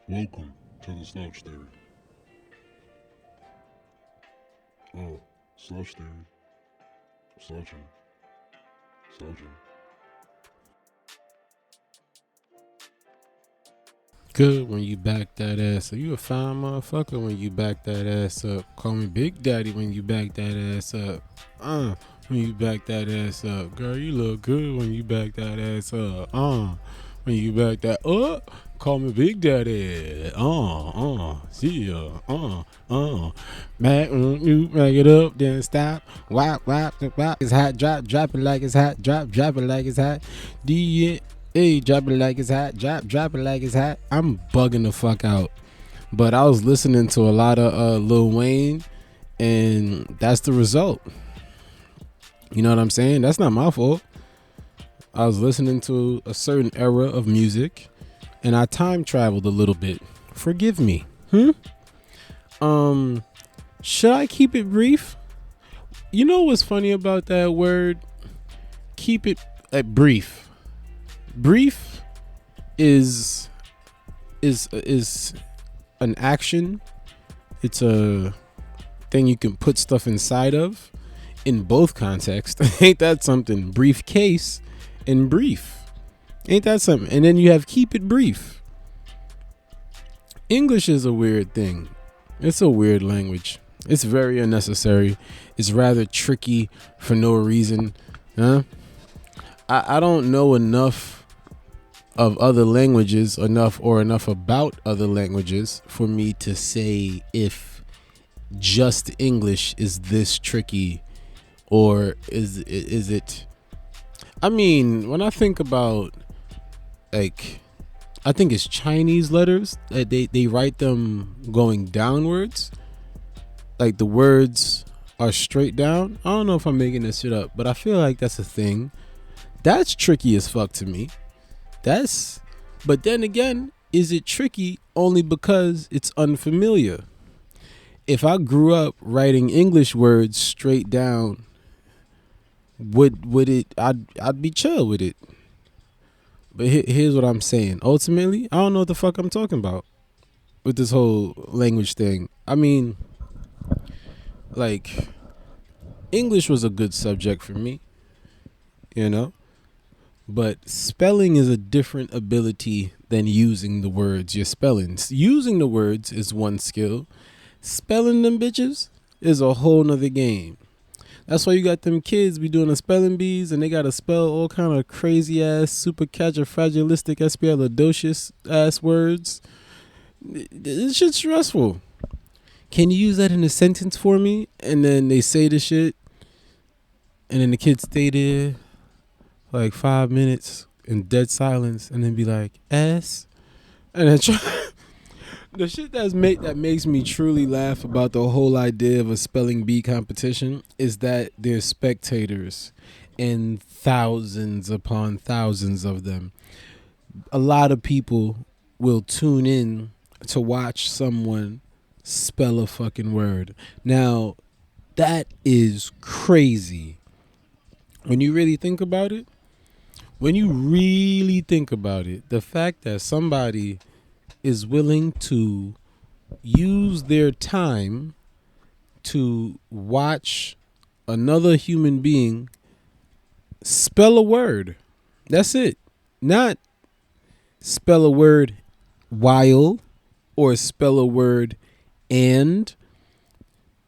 Welcome to the slouch theory. Oh, slouch theory. Slouching. Slouching. Good when you back that ass up. You a fine motherfucker when you back that ass up. Call me Big Daddy when you back that ass up. When you back that ass up. Girl, you look good when you back that ass up. When you back that up. Call me Big Daddy. See ya. Back when you back it up, then stop. Whop, whop, whop. It's hot, drop it like it's hot. Drop it like it's hot. Hey, drop it like it's hot. Drop it like it's hot. I'm bugging the fuck out. But I was listening to a lot of Lil Wayne, and that's the result. You know what I'm saying? That's not my fault. I was listening to a certain era of music, and I time traveled a little bit. Forgive me. Should I keep it brief? You know what's funny about that word? Keep it brief. Brief is an action. It's a thing you can put stuff inside of in both contexts. Ain't that something? Briefcase and brief. Ain't that something? And then you have keep it brief. English is a weird thing. It's a weird language. It's very unnecessary. It's rather tricky for no reason. I don't know enough of other languages, enough about other languages for me to say if just English is this tricky, or is it. I mean, when I think about, like, I think it's Chinese letters that they write them going downwards, like the words are straight down. I don't know if I'm making this shit up, but I feel like that's a thing. That's tricky as fuck to me. But then again, is it tricky only because it's unfamiliar? If I grew up writing English words straight down, would it? I'd be chill with it. But here's what I'm saying. Ultimately, I don't know what the fuck I'm talking about with this whole language thing. I mean, like, English was a good subject for me, you know? But spelling is a different ability than using the words you're spelling. Using the words is one skill. Spelling them bitches is a whole nother game. That's why you got them kids be doing the spelling bees, and they gotta spell all kind of crazy ass, super supercalifragilisticexpialidocious ass words. This shit's stressful. Can you use that in a sentence for me? And then they say the shit, and then the kids stay there like 5 minutes in dead silence, and then be like, S, and then try. The shit that makes me truly laugh about the whole idea of a spelling bee competition is that there's spectators, and thousands upon thousands of them. A lot of people will tune in to watch someone spell a fucking word. Now, that is crazy. When you really think about it, the fact that somebody is willing to use their time to watch another human being spell a word. That's it. Not spell a word while, or spell a word and,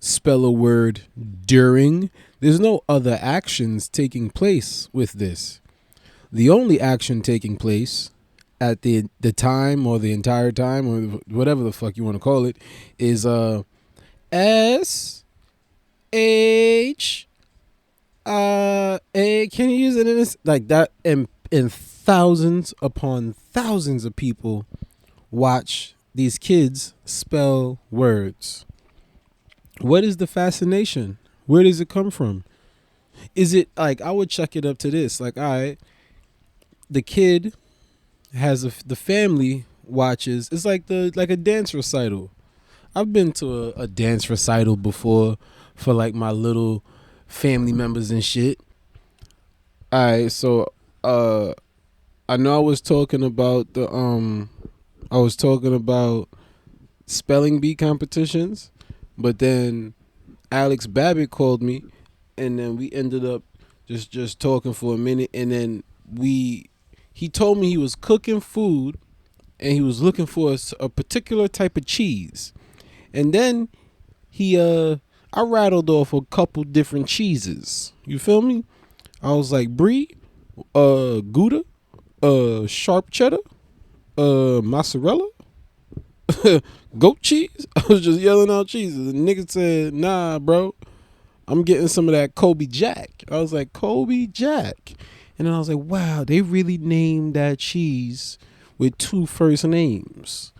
spell a word during. There's no other actions taking place with this. The only action taking place at the time, or the entire time, or whatever the fuck you want to call it, is S H A. Can you use it in this like that? And thousands upon thousands of people watch these kids spell words. What is the fascination? Where does it come from? Is it like, I would chuck it up to this, like, all right, the kid has the family watches. It's like a dance recital. I've been to a dance recital before for like my little family members and shit. All right, so I know I was talking about the I was talking about spelling bee competitions, but then Alex Babbitt called me, and then we ended up just talking for a minute, and then he told me he was cooking food and he was looking for a particular type of cheese, and then he I rattled off a couple different cheeses. You feel me? I was like brie, Gouda, sharp cheddar, mozzarella, goat cheese. I was just yelling out cheeses. The nigga said, "Nah, bro, I'm getting some of that Kobe Jack." I was like, "Kobe Jack," and then I was like, "Wow, they really named that cheese with two first names."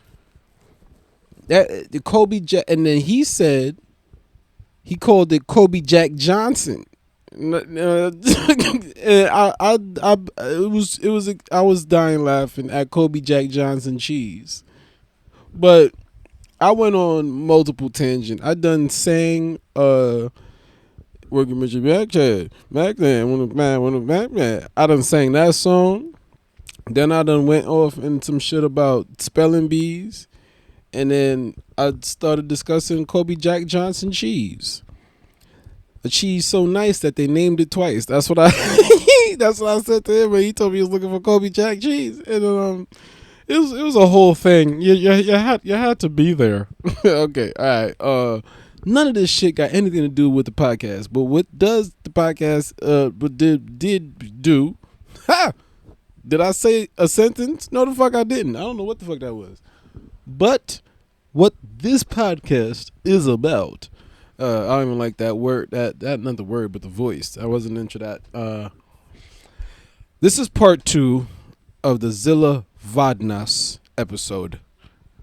That the Kobe Jack, and then he said he called it Kobe Jack Johnson. I was dying laughing at Kobe Jack Johnson cheese, but I went on multiple tangent. I done sang working with your back then when the back man. I done sang that song. Then I done went off in some shit about spelling bees, and then I started discussing Kobe Jack Johnson cheese. A cheese so nice that they named it twice. That's what I that's what I said to him when he told me he was looking for Kobe Jack cheese. And it was a whole thing. You had to be there. Okay, all right. None of this shit got anything to do with the podcast. But what does the podcast but did do? Ha! Did I say a sentence? No, the fuck I didn't. I don't know what the fuck that was. But what this podcast is about. I don't even like that word. That not the word, but the voice. I wasn't into that. This is part 2 of the Zilla Vodnas episode.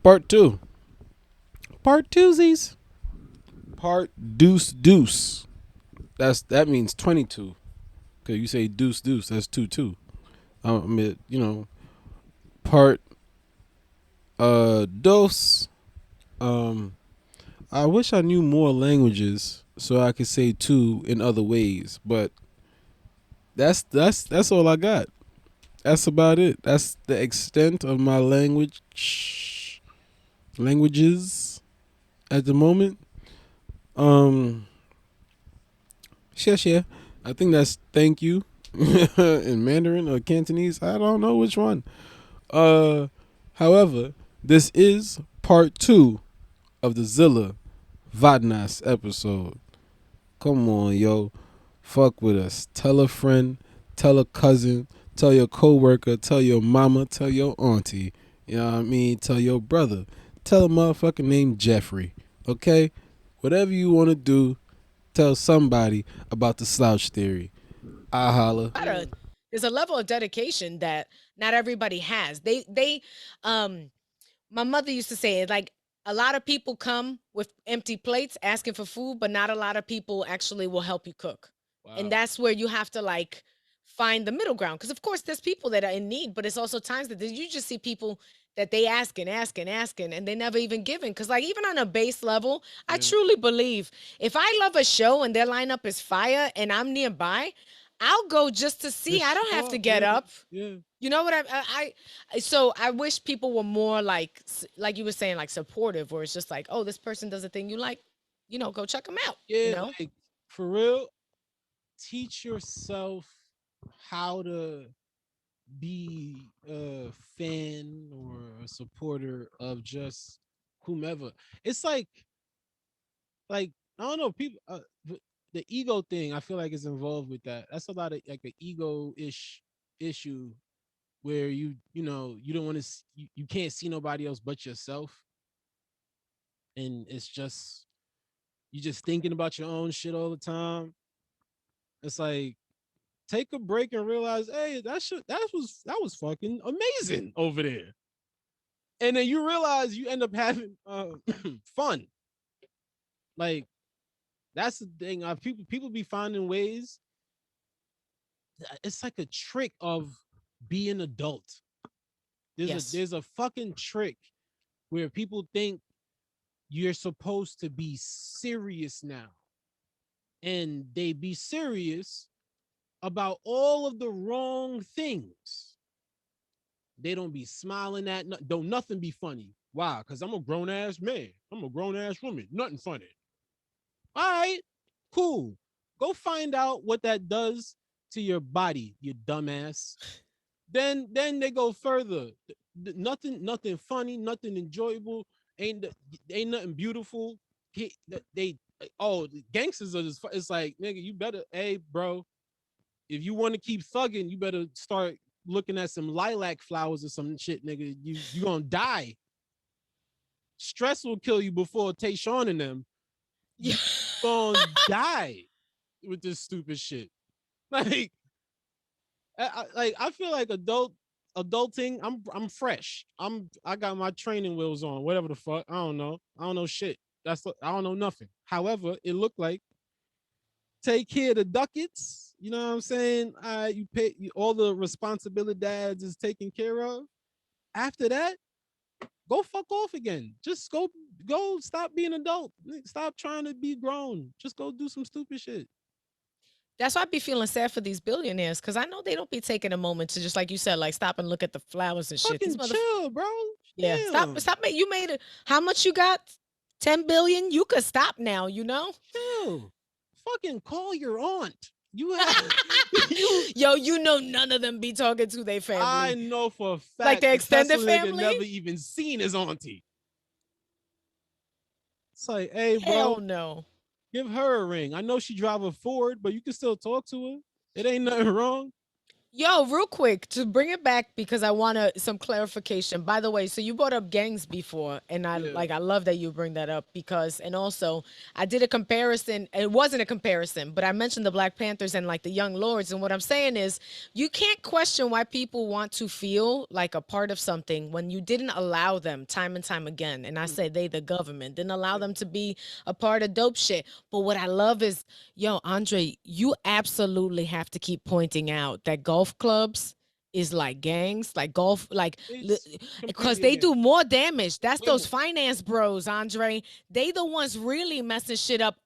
Part 2. Part twosies. Part deuce deuce. That means 22. Cause you say deuce deuce. That's 2 2. I mean, part dos. I wish I knew more languages so I could say two in other ways, but that's all I got. That's about it. That's the extent of my languages at the moment. Um, xie. I think that's thank you in Mandarin or Cantonese. I don't know which one. Uh, However, this is part 2 of the Zilla Vodnas episode. Come on, yo. Fuck with us. Tell a friend, tell a cousin, tell your coworker, tell your mama, tell your auntie. You know what I mean? Tell your brother. Tell a motherfucker named Jeffrey. Okay? Whatever you want to do, tell somebody about the slouch theory. I holla. There's a level of dedication that not everybody has. Um my mother used to say it like a lot of people come with empty plates asking for food, but not a lot of people actually will help you cook. And Wow. that's where you have to like find the middle ground. Because of course there's people that are in need, but it's also times that you just see people that they asking, and they never even giving. Because like even on a base level, I Yeah. truly believe if I love a show and their lineup is fire and I'm nearby, I'll go just to see. I Just don't have show to up. get Yeah. up. Yeah. You know what so I wish people were more like you were saying, like supportive, where it's just like, oh, this person does a thing you like, go check them out, Yeah. Like, for real, teach yourself how to be a fan or a supporter of just whomever. It's like I don't know, people. The ego thing, I feel like is involved with that. That's a lot of like an ego ish issue where you don't want to you can't see nobody else but yourself, and it's just you just thinking about your own shit all the time. It's like take a break and realize, hey, that was fucking amazing over there. And then you realize you end up having fun. Like that's the thing. People be finding ways. It's like a trick of being adult. There's a yes, there's a fucking trick where people think you're supposed to be serious now, and they be serious about all of the wrong things. They don't be smiling at, don't nothing be funny. Why? Because I'm a grown ass man. I'm a grown ass woman. Nothing funny. All right, cool. Go find out what that does to your body, you dumbass. Then they go further. Nothing funny, nothing enjoyable, ain't nothing beautiful. They gangsters are just, it's like, nigga, you better, hey bro, if you want to keep thugging, you better start looking at some lilac flowers or some shit, nigga. You gonna die. Stress will kill you before Tayshawn and them. You gonna die with this stupid shit. Like, I feel like adulting. I'm fresh. I got my training wheels on. Whatever the fuck. I don't know shit. I don't know nothing. However, it looked like take care of the ducats. You know what I'm saying? You pay all the responsibility dads is taken care of. After that, go fuck off again. Just go stop being adult. Stop trying to be grown. Just go do some stupid shit. That's why I be feeling sad for these billionaires, because I know they don't be taking a moment to, just like you said, like stop and look at the flowers and shit. Fucking chill, bro. Yeah, Damn. stop. You made it. How much you got? 10 billion. You could stop now. You know. Chill. Fucking call your aunt. You have Yo, you know none of them be talking to their family. I know for a fact. Like their extended family family? never even seen his auntie. It's like, hey, bro. Hell no. Give her a ring. I know she drive a Ford, but you can still talk to her. It ain't nothing wrong. Yo, real quick, to bring it back, because I want some clarification. By the way, so you brought up gangs before, and I love that you bring that up, because, and also I did a comparison. It wasn't a comparison, but I mentioned the Black Panthers and like the Young Lords, and what I'm saying is you can't question why people want to feel like a part of something when you didn't allow them time and time again. And I say they, the government, didn't allow them to be a part of dope shit. But what I love is, yo, Andre, you absolutely have to keep pointing out that golf clubs is like gangs, like golf, like, because they do more damage. That's those finance bros, Andre. They the ones really messing shit up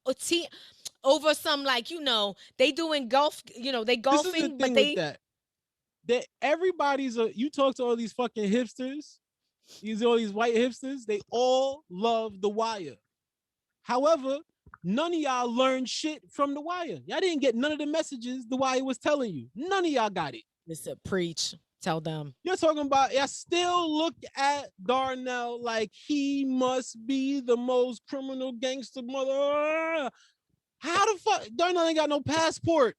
over some, like, you know, they doing golf, you know, they golfing, but they that everybody's you talk to all these fucking hipsters, all these white hipsters, they all love The Wire. However, none of y'all learned shit from The Wire. Y'all didn't get none of the messages The Wire was telling you. None of y'all got it. Listen, preach. Tell them. You're talking about, y'all still look at Darnell like he must be the most criminal gangster mother. How the fuck? Darnell ain't got no passport.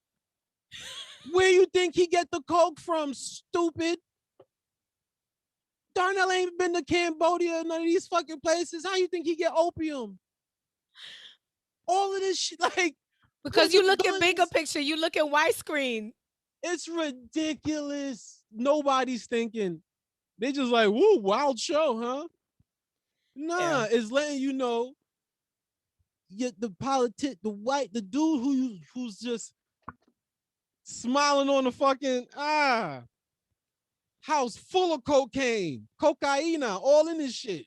Where you think he get the coke from, stupid? Darnell ain't been to Cambodia, none of these fucking places. How you think he get opium? All of this shit, like, because you look at bigger picture, you look at widescreen. It's ridiculous. Nobody's thinking. They just like, woo, wild show, huh? Nah, it's letting you know. The dude who's just smiling on the fucking house full of cocaine, all in this shit.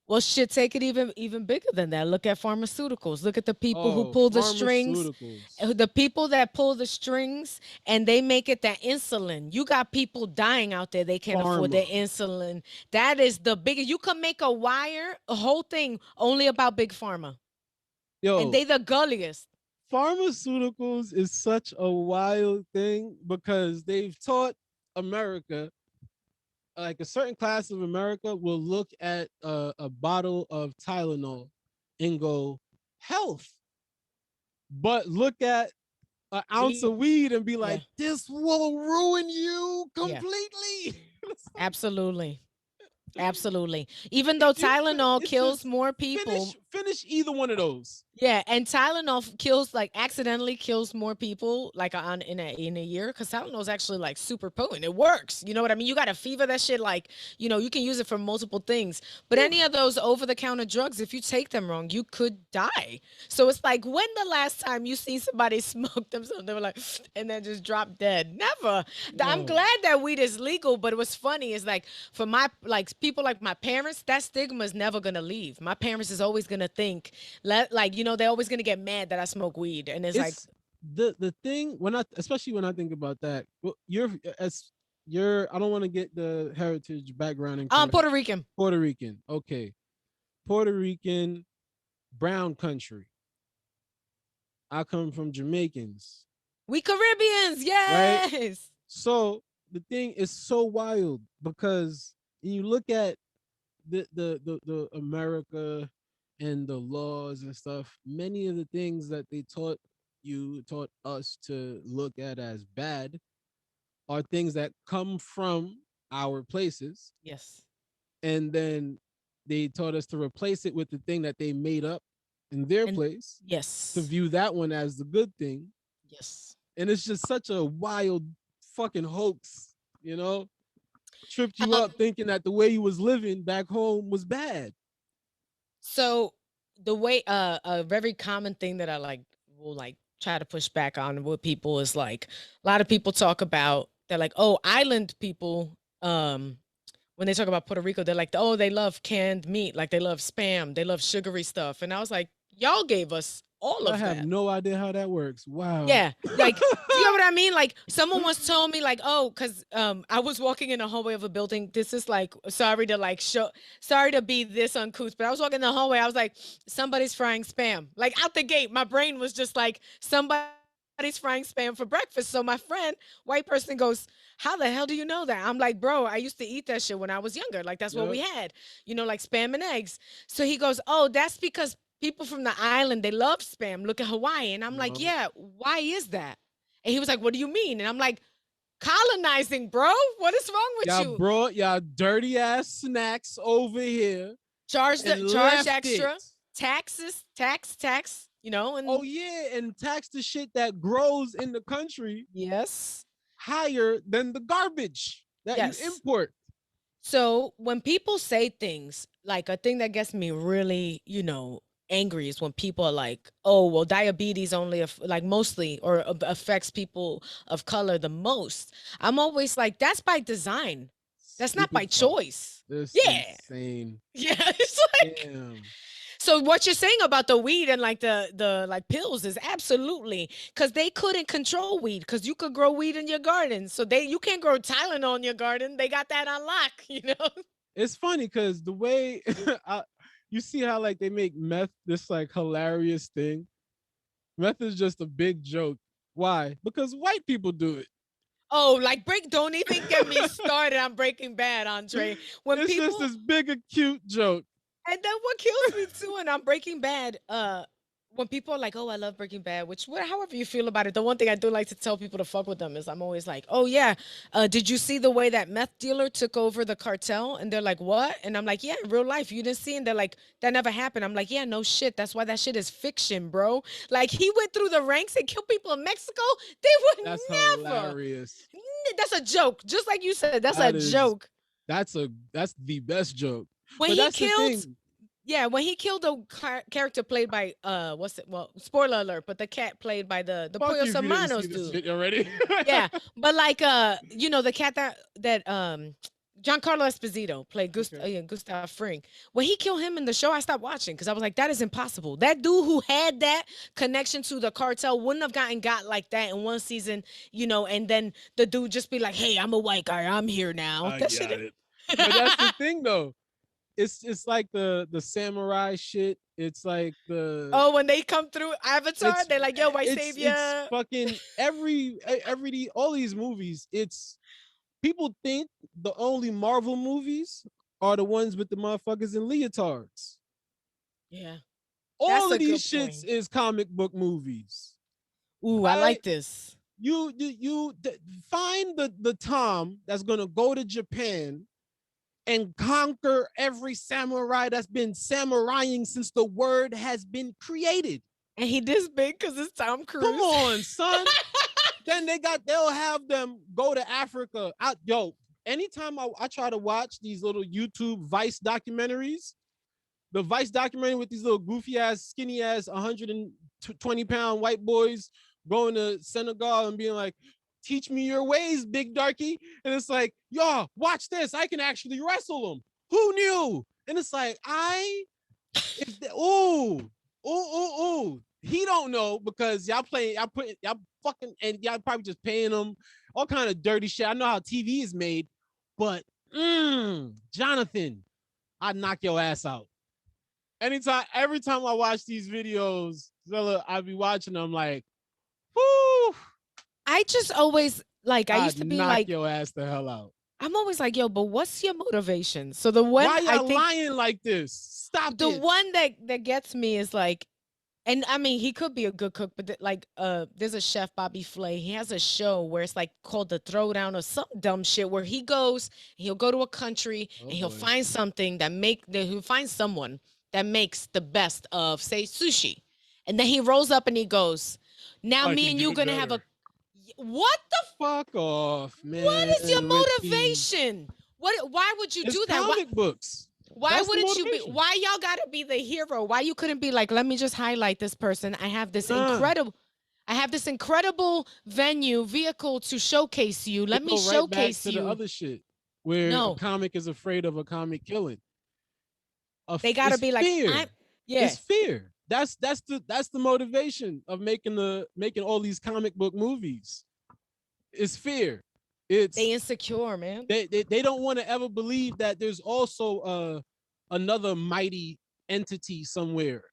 Well, shit, take it even bigger than that. Look at pharmaceuticals. Look at the people who pull the strings. The people that pull the strings, and they make it that insulin. You got people dying out there. They can't afford their insulin. That is the biggest. You can make a whole thing only about big pharma. Yo, and they the gulliest. Pharmaceuticals is such a wild thing because they've taught America, like a certain class of America will look at a bottle of Tylenol and go, health. But look at an ounce of weed and be like, this will ruin you completely. Yeah. Absolutely. Absolutely. Even though Tylenol kills more people. Finish either one of those. Yeah, and Tylenol kills, like, accidentally kills more people, like, in a year, because Tylenol is actually, like, super potent. It works. You know what I mean? You got a fever, that shit, like, you know, you can use it for multiple things. But any of those over-the-counter drugs, if you take them wrong, you could die. So it's like, when the last time you seen somebody smoke themselves, they were like, and then just drop dead? Never. No. I'm glad that weed is legal, but what's funny is, like, for my, like, people like my parents, that stigma is never going to leave. My parents is always going to think, like, you know, they're always gonna get mad that I smoke weed, and it's like the thing especially when I think about that. Well, I don't want to get the heritage background incorrect. Puerto Rican. Puerto Rican. Okay. Puerto Rican, brown country. I come from Jamaicans, We Caribbeans, right? yes. So the thing is so wild because when you look at the America and the laws and stuff, many of the things that they taught us to look at as bad are things that come from our places, Yes. and then they taught us to replace it with the thing that they made up in their And place to yes. view that one as the good thing. Yes. And it's just such a wild fucking hoax, you know? Tripped you Um, up thinking that the way you was living back home was bad. so the way a very common thing that I like will like try to push back on with people is like a lot of people talk about they're like, oh, island people, when they talk about Puerto Rico, they're like, oh, they love canned meat, like they love spam, they love sugary stuff. And I was like, y'all gave us all I of have that. no idea how that works. Wow. Yeah, like, do you know what I mean? Like, someone once told me, like, oh, because I was walking in the hallway of a building. This is like, sorry to be this uncouth, but I was walking in the hallway. I was like, somebody's frying spam. Like out the gate, my brain was just like, somebody's frying spam for breakfast. So my friend, white person, goes, how the hell do you know that? I'm like, bro, I used to eat that shit when I was younger. Like that's what Yep. we had, like spam and eggs. So he goes, oh, that's because people from the island, they love spam. Look at Hawaii. And I'm like, No. yeah, why is that? And he was like, what do you mean? And I'm like, colonizing, bro. What is wrong with Y'all you? brought y'all dirty ass snacks over here Charge and charge left extra, it. taxes, tax, and Oh yeah, and tax the shit that grows in the country yes. higher than the garbage that you Yes. import. So when people say things, like a thing that gets me really, angry is when people are like, "Oh, well, diabetes only like mostly or affects people of color the most." I'm always like, "That's by design. That's not by Stupid fuck. choice." This Yeah, insane. yeah. It's like Damn. so. What you're saying about the weed and like the like pills is absolutely because they couldn't control weed because you could grow weed in your garden, so you can't grow Tylenol in your garden. They got that on lock. It's funny because the way you see how like they make meth this like hilarious thing. Meth is just a big joke. Why? Because white people do it. Oh, like don't even get me started on Breaking Bad, Andre. When It's just people this big acute joke. and then what kills me too, and on Breaking Bad, when people are like, "Oh, I love Breaking Bad," however you feel about it, the one thing I do like to tell people to fuck with them is I'm always like, "Oh yeah, did you see the way that meth dealer took over the cartel?" And they're like, "What?" And I'm like, "Yeah, in real life, you didn't see." And they're like, "That never happened." I'm like, "Yeah, no shit. That's why that shit is fiction, bro. Like he went through the ranks and killed people in Mexico. They would That's never." hilarious. That's a joke. Just like you said, that's a That is joke. that's the best joke. When But he that's the killed, thing. yeah, when he killed the character played by what's it? Well, spoiler alert, but the cat played by the Fuck Pollo you if you didn't see Hermanos this dude. shit already. Yeah, but like the cat that Giancarlo Esposito played Okay. Gustav Fring. When he killed him in the show, I stopped watching because I was like, that is impossible. That dude who had that connection to the cartel wouldn't have got like that in one season, and then the dude just be like, hey, I'm a white guy, I'm here now. I That got shit. it. But that's the thing though. It's like the samurai shit. It's like Oh, when they come through Avatar, it's they're like, yo, white it's savior. fucking all these movies. It's people think the only Marvel movies are the ones with the motherfuckers in leotards. Yeah, that's All a of these good shits point. is comic book movies. Ooh, I Right? like this. Find the Tom that's gonna go to Japan and conquer every samurai that's been samuraiing since the word has been created. And he this big because it's Tom Come Cruise. on, son. Then they'll have them go to Africa. Anytime I try to watch these little YouTube Vice documentaries, the Vice documentary with these little goofy ass, skinny ass, 120-pound white boys going to Senegal and being like, teach me your ways, big darky. And it's like, yo, watch this. I can actually wrestle them. Who knew? And it's like, he don't know because y'all fucking, and y'all probably just paying him all kind of dirty shit. I know how TV is made, but Jonathan, I'd knock your ass out. Every time I watch these videos, Zilla, I'd be watching them like, whoo, I just always like I used I'd to be knock like your ass the hell out. I'm always like, yo, but what's your motivation? So the one Why I y'all think lying like this? Stop the it. one that gets me is like, and I mean he could be a good cook, but like there's a chef Bobby Flay. He has a show where it's like called the Throwdown or some dumb shit where he'll go to a country Oh, and he'll boy. find something he'll find someone that makes the best of say sushi. And then he rolls up and he goes, now I me can and do you it gonna have a better. what the Fuck off, man. what is your with these- motivation? Why would you It's do that? comic books. Why That's the wouldn't you be? motivation. Why y'all gotta be the hero? Why you couldn't be like, let me just highlight this person. I have this Nah. incredible vehicle to showcase you. Let It me go right back showcase to the you. other shit where No. a comic is afraid of a comic killing. They gotta It's be like, fear. yeah. It's fear. That's the motivation of making all these comic book movies. It's fear. It's They insecure, man. they don't want to ever believe that there's also another mighty entity somewhere.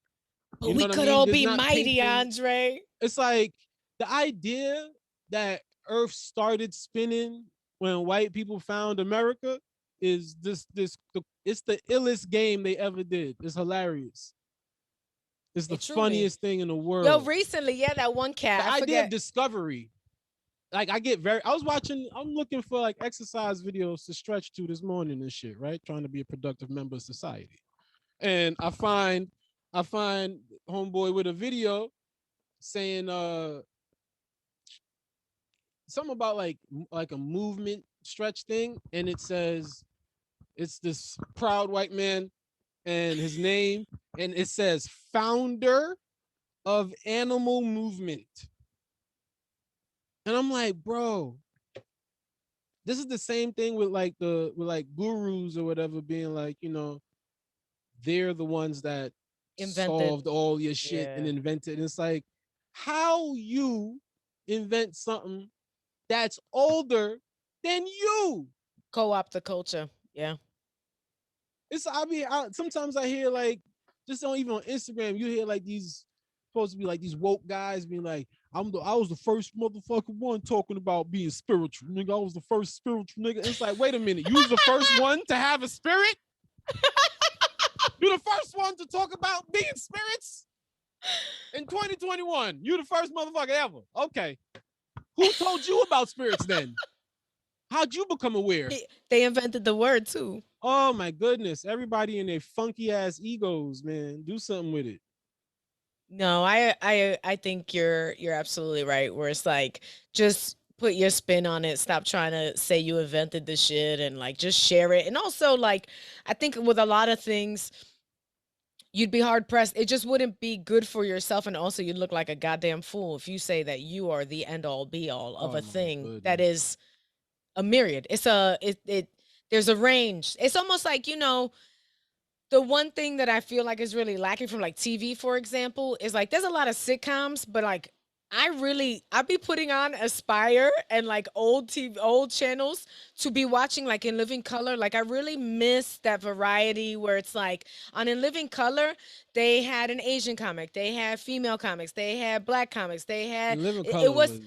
But You know we what I could mean? all There's be not mighty, paintings. Andre. It's like the idea that Earth started spinning when white people found America is it's the illest game they ever did. It's hilarious. It's the It truly. funniest thing in the world. Yo, recently, yeah, that one cat. The I idea forget. of discovery. Like I'm looking for like exercise videos to stretch to this morning and shit, right? Trying to be a productive member of society. And I find homeboy with a video saying something about like a movement stretch thing, and it says it's this proud white man and his name, and it says founder of animal movement. And I'm like, bro, this is the same thing with like gurus or whatever being like, they're the ones that solved all your shit and invented. And it's like, how you invent something that's older than you? Co-opt the culture. Yeah. Sometimes I hear like, just even on Instagram, you hear like these supposed to be like these woke guys being like, I was the first motherfucker one talking about being spiritual, nigga. I was the first spiritual nigga. It's like, wait a minute, you was the first one to have a spirit? You're the first one to talk about being spirits? In 2021, you the first motherfucker ever. Okay. Who told you about spirits then? How'd you become aware? They invented the word too. Oh my goodness. Everybody in their funky ass egos, man. Do something with it. No, I think you're absolutely right. Where it's like, just put your spin on it. Stop trying to say you invented the shit and like just share it. And also like, I think with a lot of things, you'd be hard pressed. It just wouldn't be good for yourself, and also you'd look like a goddamn fool if you say that you are the end all be all of a thing that is a myriad. There's a range. It's almost like, the one thing that I feel like is really lacking from like TV, for example, is like there's a lot of sitcoms, but like I'd be putting on Aspire and like old channels to be watching like in living color. Like I really miss that variety where it's like on In Living Color, they had an Asian comic, they had female comics, they had black comics, they had it was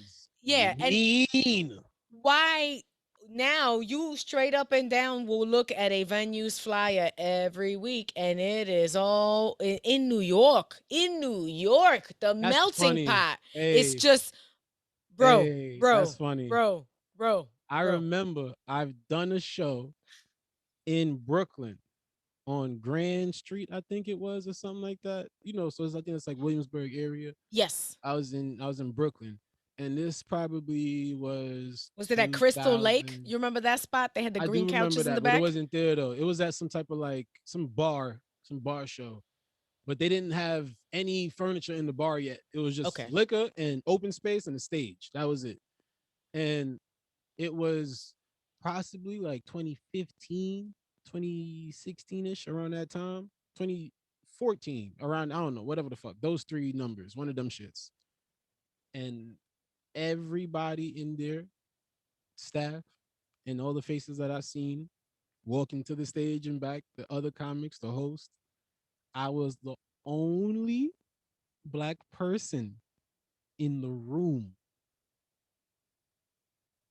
yeah, mean. Why now you straight up and down will look at a venue's flyer every week and it is all in New York. In New York, the That's melting funny. pot. Hey, it's just bro. That's funny. Bro. I remember I've done a show in Brooklyn on Grand Street, I think it was, or something like that. So I think it's like Williamsburg area. Yes. I was in Brooklyn. And this probably was it at Crystal Lake? You remember that spot? They had the green couches in the back. But it wasn't there though. It was at some type of like some bar show. But they didn't have any furniture in the bar yet. It was just liquor and open space and a stage. That was it. And it was possibly like 2015, 2016-ish, around that time. 2014, around, I don't know, whatever the fuck. Those three numbers, one of them shits. And everybody in there staff and all the faces that I've seen walking to the stage and back, the other comics, the host, I was the only black person in the room.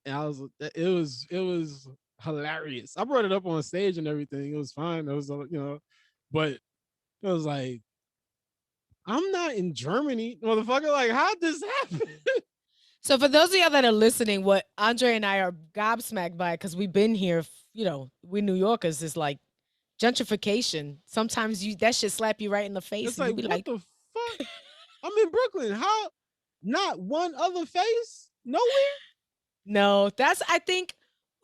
And it was hilarious. I brought it up on stage and everything. It was fine. It was, but it was like, I'm not in Germany, motherfucker. Like, how'd this happen? So for those of y'all that are listening, what Andre and I are gobsmacked by, because we've been here, we New Yorkers, is like gentrification. Sometimes that shit slap you right in the face. It's and like, you be what the fuck? I'm in Brooklyn. How? Not one other face? Nowhere? No, I think,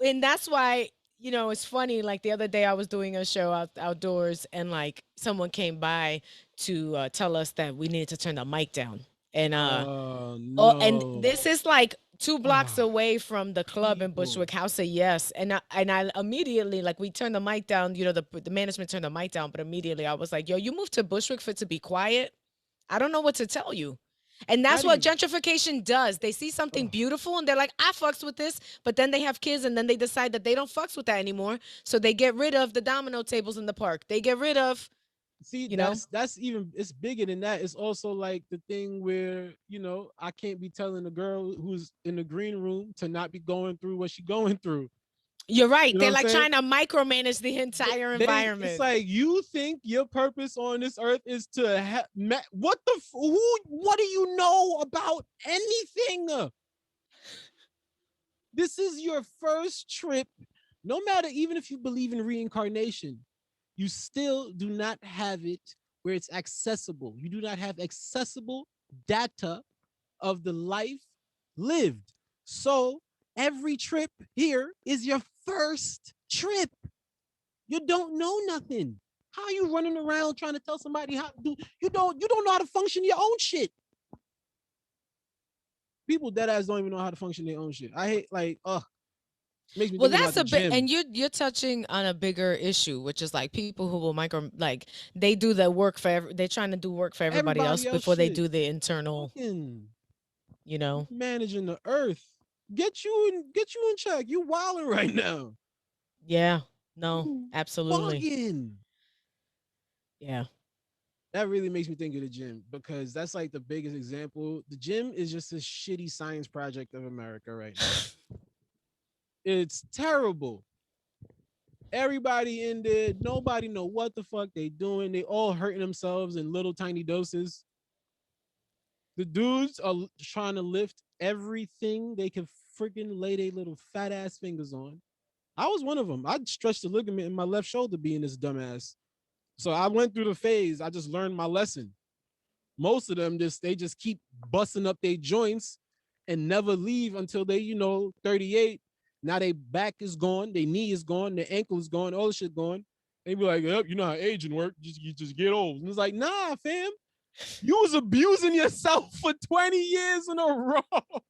and that's why, it's funny. Like the other day I was doing a show outdoors, and like someone came by to tell us that we needed to turn the mic down. And no. and this is like 2 blocks away from the club in Bushwick, House of Yes. And I immediately, like, we turned the mic down, the management turned the mic down, but immediately I was like, yo, you moved to Bushwick for it to be quiet? I don't know what to tell you. And that's what gentrification does. They see something beautiful and they're like, I fucks with this. But then they have kids and then they decide that they don't fucks with that anymore. So they get rid of the domino tables in the park. They get rid of, that's even, it's bigger than that. It's also like the thing where, I can't be telling a girl who's in the green room to not be going through what she's going through. You're right. They're like trying to micromanage the entire environment. It's like, you think your purpose on this earth is to what do you know about anything? This is your first trip. No matter, even if you believe in reincarnation, you still do not have it where it's accessible. You do not have accessible data of the life lived. So every trip here is your first trip. You don't know nothing. How are you running around trying to tell somebody how to do? You don't know how to function your own shit. People dead ass don't even know how to function their own shit. I hate, like, makes me well, think that's about the a bit, gym. and you're touching on a bigger issue, which is like people who will they do the work they're trying to do work for everybody else before they do the internal, managing the earth. Get you in check. You wilding right now. Yeah, no, absolutely. Bugging. Yeah. That really makes me think of the gym, because that's like the biggest example. The gym is just a shitty science project of America right now. It's terrible. Everybody in there, nobody know what the fuck they doing. They all hurting themselves in little tiny doses. The dudes are trying to lift everything they can freaking lay their little fat ass fingers on. I was one of them. I stretched the ligament in my left shoulder being this dumbass. So I went through the phase. I just learned my lesson. Most of them they just keep busting up their joints and never leave until they, 38. Now their back is gone, their knee is gone, their ankle is gone, all the shit gone. They be like, yep, you know how aging work. You just get old. And it's like, nah, fam. You was abusing yourself for 20 years in a row.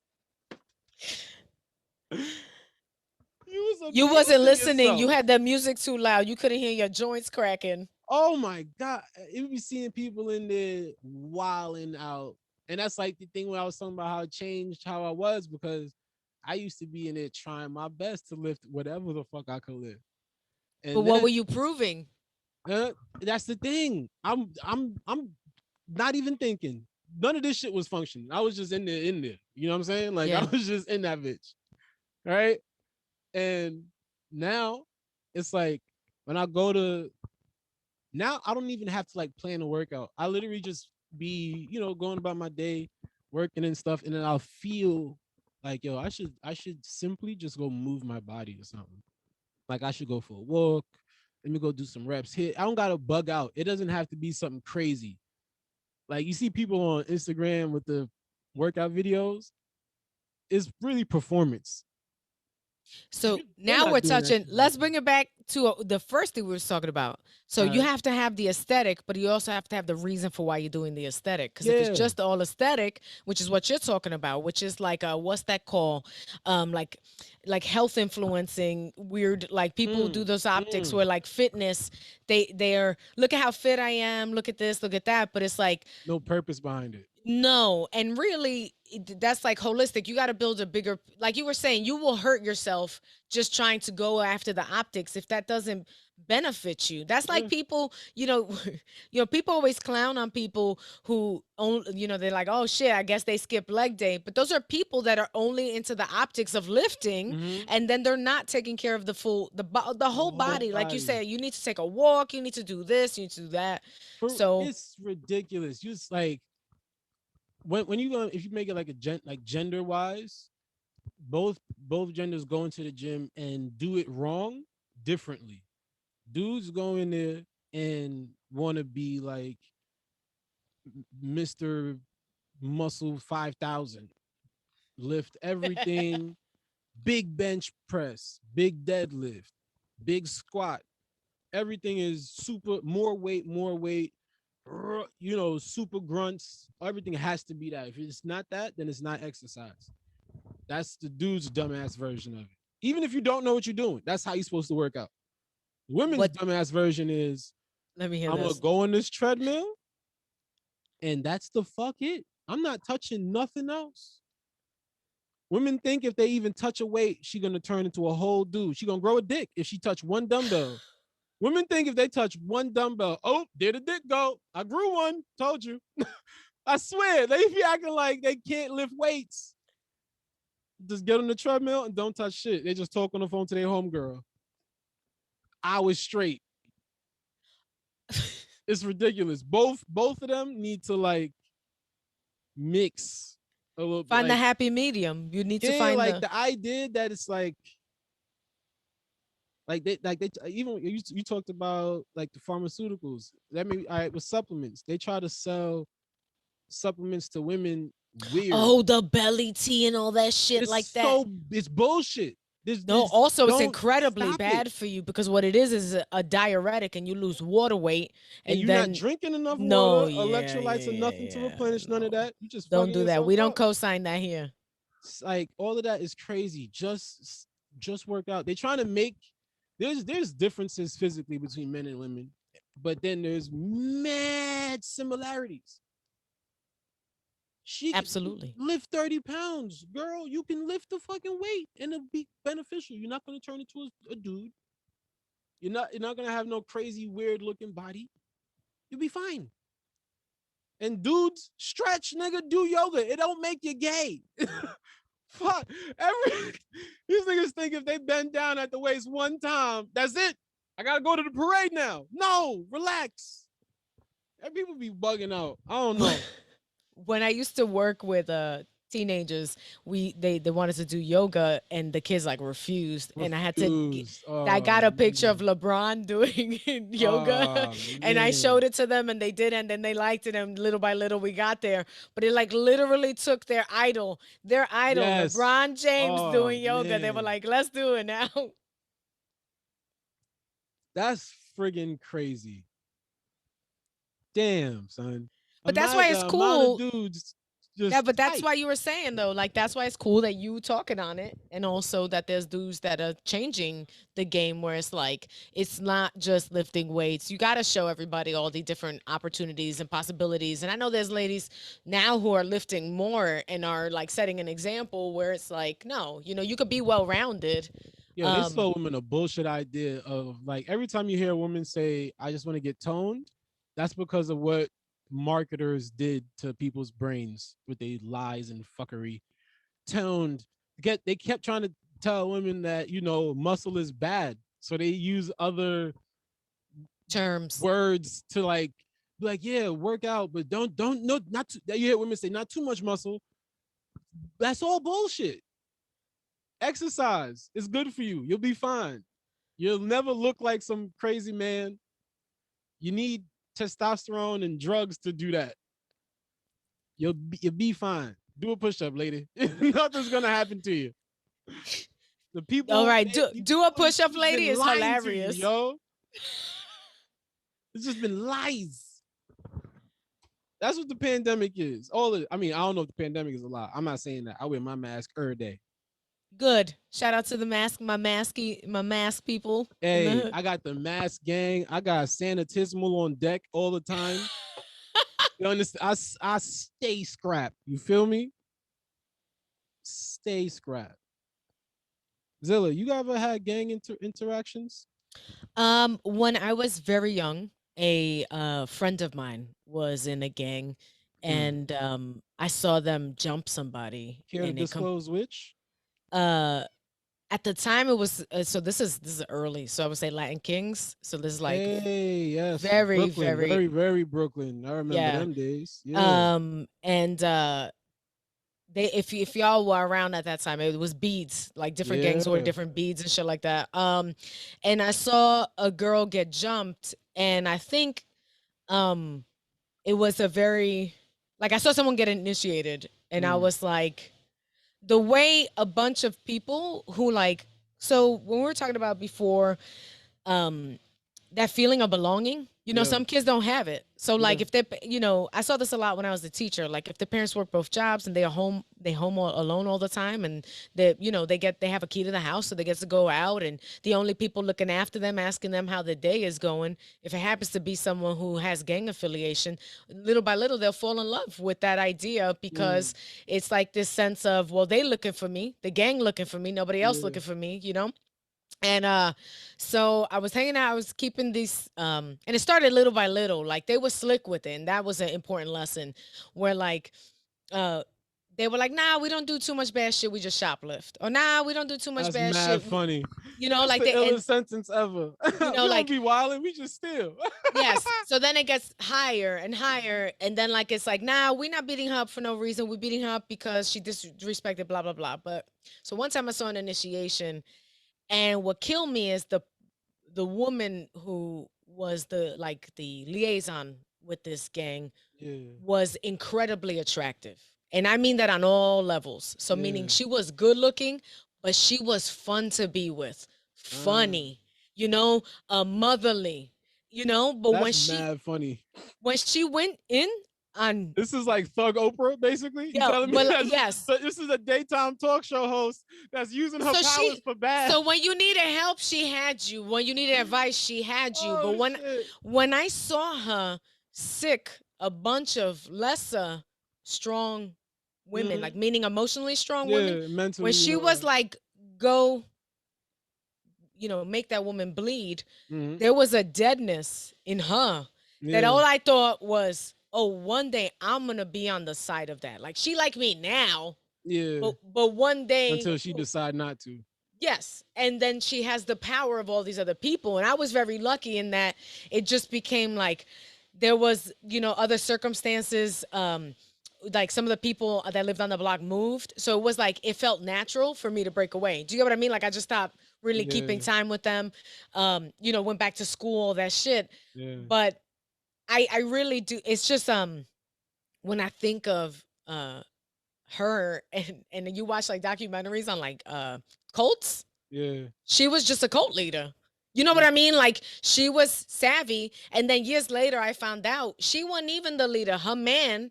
You wasn't listening. Yourself. You had the music too loud. You couldn't hear your joints cracking. Oh my God. You be seeing people in there wilding out. And that's like the thing when I was talking about how it changed how I was, because I used to be in there trying my best to lift whatever the fuck I could lift. And but what were you proving? That's the thing. I'm not even thinking. None of this shit was functioning. I was just in there. You know what I'm saying? Like, yeah. I was just in that bitch. All right. And now it's like when I go to, now I don't even have to like plan a workout. I literally just be, going about my day, working and stuff. And then I'll feel like, yo, I should simply just go move my body or something. Like I should go for a walk. Let me go do some reps here. I don't got to bug out. It doesn't have to be something crazy. Like you see people on Instagram with the workout videos. It's really performance. So now we're touching, let's bring it back to the first thing we were talking about. So you have to have the aesthetic, but you also have to have the reason for why you're doing the aesthetic. Because if it's just all aesthetic, which is what you're talking about, which is like, what's that called? Like health influencing, weird, like people who do those optics where like fitness, they're, look at how fit I am, look at this, look at that. But it's like. No purpose behind it. No. And really, that's like holistic. You got to build a bigger, like you were saying, you will hurt yourself just trying to go after the optics if that doesn't benefit you. That's like Yeah. people, people always clown on people who own, they're like, oh shit, I guess they skip leg day. But those are people that are only into the optics of lifting, Mm-hmm. and then they're not taking care of the whole body. Like you said, you need to take a walk, you need to do this, you need to do that. So It's ridiculous. You just like when you go, if you make it like like gender wise, both genders go into the gym and do it wrong differently. Dudes go in there and want to be like Mr. Muscle 5000, lift everything, big bench press, big deadlift, big squat. Everything is super, more weight, super grunts. Everything has to be that. If it's not that, then it's not exercise. That's the dude's dumbass version of it. Even if you don't know what you're doing, that's how you're supposed to work out. Women's what? dumbass version is, Let me hear I'm gonna this. go on this treadmill, and that's the fuck it. I'm not touching nothing else. Women think if they even touch a weight, she gonna turn into a whole dude. She gonna grow a dick if she touch one dumbbell. Women think if they touch one dumbbell, oh, there the dick go. I grew one. Told you. I swear, they be acting like they can't lift weights. Just get on the treadmill and don't touch shit. They just talk on the phone to their homegirl. Hours straight. It's ridiculous. Both of them need to like mix a little. Find the Like, happy medium. You need to yeah, find like the idea that it's like they even you talked about like the pharmaceuticals. That may all right with supplements. They try to sell supplements to women weird. Oh, the belly tea and all that shit It's like that. it's bullshit. No, also it's don't incredibly stop bad it. for you because what it is a diuretic and you lose water weight And and you're not then drinking enough no, water, yeah, electrolytes or yeah, yeah, nothing to yeah. replenish none of No. that. You just Don't fucking do that. yourself We don't up. co-sign that here. It's like all of that is crazy. Just work out. They're trying to make there's differences physically between men and women, but then there's mad similarities. She can Absolutely. lift 30 pounds, girl. You can lift the fucking weight and it'll be beneficial. You're not gonna turn into a dude. You're not gonna have no crazy weird looking body. You'll be fine. And dudes, stretch, nigga, do yoga. It don't make you gay. Fuck. These niggas think if they bend down at the waist one time, that's it. I gotta go to the parade now. No, relax. And people be bugging out. I don't know. When I used to work with teenagers, they wanted to do yoga and the kids like refused, and Refused. I got a Oh, picture man. of LeBron doing yoga Oh, and I man. showed it to them and they did, and then they liked it, and little by little we got there. But it like literally took their idol, Yes. LeBron James, Oh, doing yoga. They were man. like, let's do it now. That's friggin' crazy. Damn, son. But that's why it's The amount cool. of dudes just Yeah, but that's tight. why you were saying though, like that's why it's cool that you talking on it, and also that there's dudes that are changing the game where it's like it's not just lifting weights. You got to show everybody all the different opportunities and possibilities. And I know there's ladies now who are lifting more and are like setting an example where it's like, no, you could be well rounded. Yeah, they sold women a bullshit idea of like every time you hear a woman say, I just want to get toned, that's because of what marketers did to people's brains with their lies and fuckery. Toned. They kept trying to tell women that, muscle is bad. So they use other terms. words to like be like, yeah, work out, but don't no not too, you hear women say not too much muscle. That's all bullshit. Exercise is good for you. You'll be fine. You'll never look like some crazy man. You need testosterone and drugs to do that. You'll be fine. Do a push-up, lady. Nothing's gonna happen to you. The people. All right, do a push-up, lady. Is You, hilarious. yo. It's just been lies. That's what the pandemic is. I don't know if the pandemic is a lie. I'm not saying that. I wear my mask every day. Good. Shout out to the mask, my mask people. Hey, I got the mask gang. I got Sanitissimal on deck all the time. You understand? I stay scrapped. You feel me? stay scrap. Zilla, you ever had gang interactions? When I was very young, a friend of mine was in a gang, Hmm. and I saw them jump somebody, Care to and disclose which? uh at the time it was so this is early, so I would say Latin Kings. So this is like Hey, yes, very Brooklyn, very very, very Brooklyn. I remember yeah. them days. Yeah, And they if y'all were around at that time, it was beads, like different gangs wore yeah. different beads and shit like that. And I saw a girl get jumped, and I think um it was a very, like, I saw someone get initiated, and I Mm, was like, the way a bunch of people who, like, so when we were talking about before, um that feeling of belonging, yeah, some kids don't have it. So like yeah. if they, I saw this a lot when I was a teacher. Like if the parents work both jobs and they home alone all the time, and they have a key to the house, so they get to go out, and the only people looking after them, asking them how the day is going, if it happens to be someone who has gang affiliation, little by little they'll fall in love with that idea, Mm, because it's like this sense of, well, they looking for me, the gang looking for me, nobody else yeah. looking for me. And so I was hanging out, I was keeping these and it started little by little. Like they were slick with it, and that was an important lesson, where like uh they were like, nah, we don't do too much bad shit, we just shoplift. Or nah, we don't do too much That's bad mad shit. funny. That's Like the they, and illest sentence ever. We don't like, be wilding. We just steal. yes. So then it gets higher and higher, and then like it's like, nah, we're not beating her up for no reason. We're beating her up because she disrespected blah blah blah. But so one time I saw an initiation, and what killed me is the woman who was the liaison with this gang Yeah, was incredibly attractive. And I mean that on all levels. So meaning yeah. she was good looking, but she was fun to be with. Uh, Funny, motherly, but that's mad funny. when she went in on, This is like Thug Oprah, basically. You yeah, telling me but that yes. this is a daytime talk show host that's using her So powers she for bad? so when you needed help, she had you. When you needed advice, she had you. But Oh shit. when I saw her sick a bunch of lesser strong women, like Hmm. meaning emotionally strong women, Yeah, when mentally. she was like, go, make that woman bleed, Hmm. there was a deadness in her that all Yeah, I thought was, oh, one day I'm gonna be on the side of that. Like she like me now, yeah. but one day. Until she decide not to. Yes. And then she has the power of all these other people. And I was very lucky in that it just became like there was, other circumstances. Like some of the people that lived on the block moved. So it was like it felt natural for me to break away. Do you get what I mean? Like I just stopped really keeping Yeah, time with them. Went back to school, all that shit. yeah. But I really do. It's just when I think of her, and you watch like documentaries on like cults, Yeah. she was just a cult leader. You know what I mean? Like she was savvy, and then years later I found out she wasn't even the leader. Her man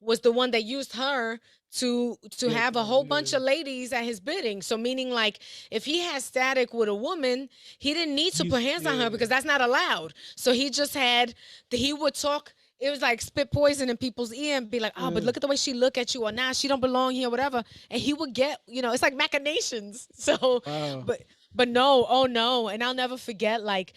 was the one that used her to Get have a them. whole bunch Yeah. of ladies at his bidding. So meaning like if he had static with a woman, he didn't need to put He's hands on her yeah. because that's not allowed. So he just had he would talk. It was like spit poison in people's ear and be like, oh, but Yeah. look at the way she look at you, or nah, she don't belong here, whatever. And he would get, it's like machinations. So, Wow. but no, oh no, and I'll never forget like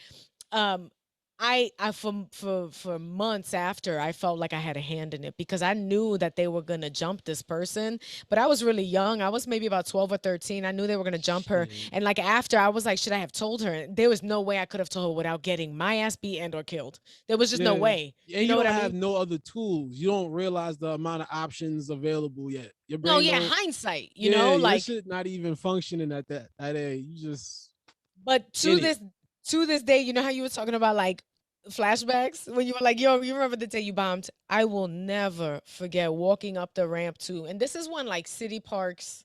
um I for months after I felt like I had a hand in it because I knew that they were gonna jump this person, but I was really young. I was maybe about 12 or 13. I knew they were gonna jump her, Shit. and like after I was like, should I have told her? There was no way I could have told her without getting my ass beat and or killed. There was just no Yeah. way. And You you know what don't I have mean? no other tools. You don't realize the amount of options available yet. Your No, brain yeah, don't. hindsight. Yeah, your Like, shit not even functioning at that age. You just but in it. to this day, you know how you were talking about like flashbacks when you were like, yo, you remember the day you bombed? I will never forget walking up the ramp too. And this is when like city parks,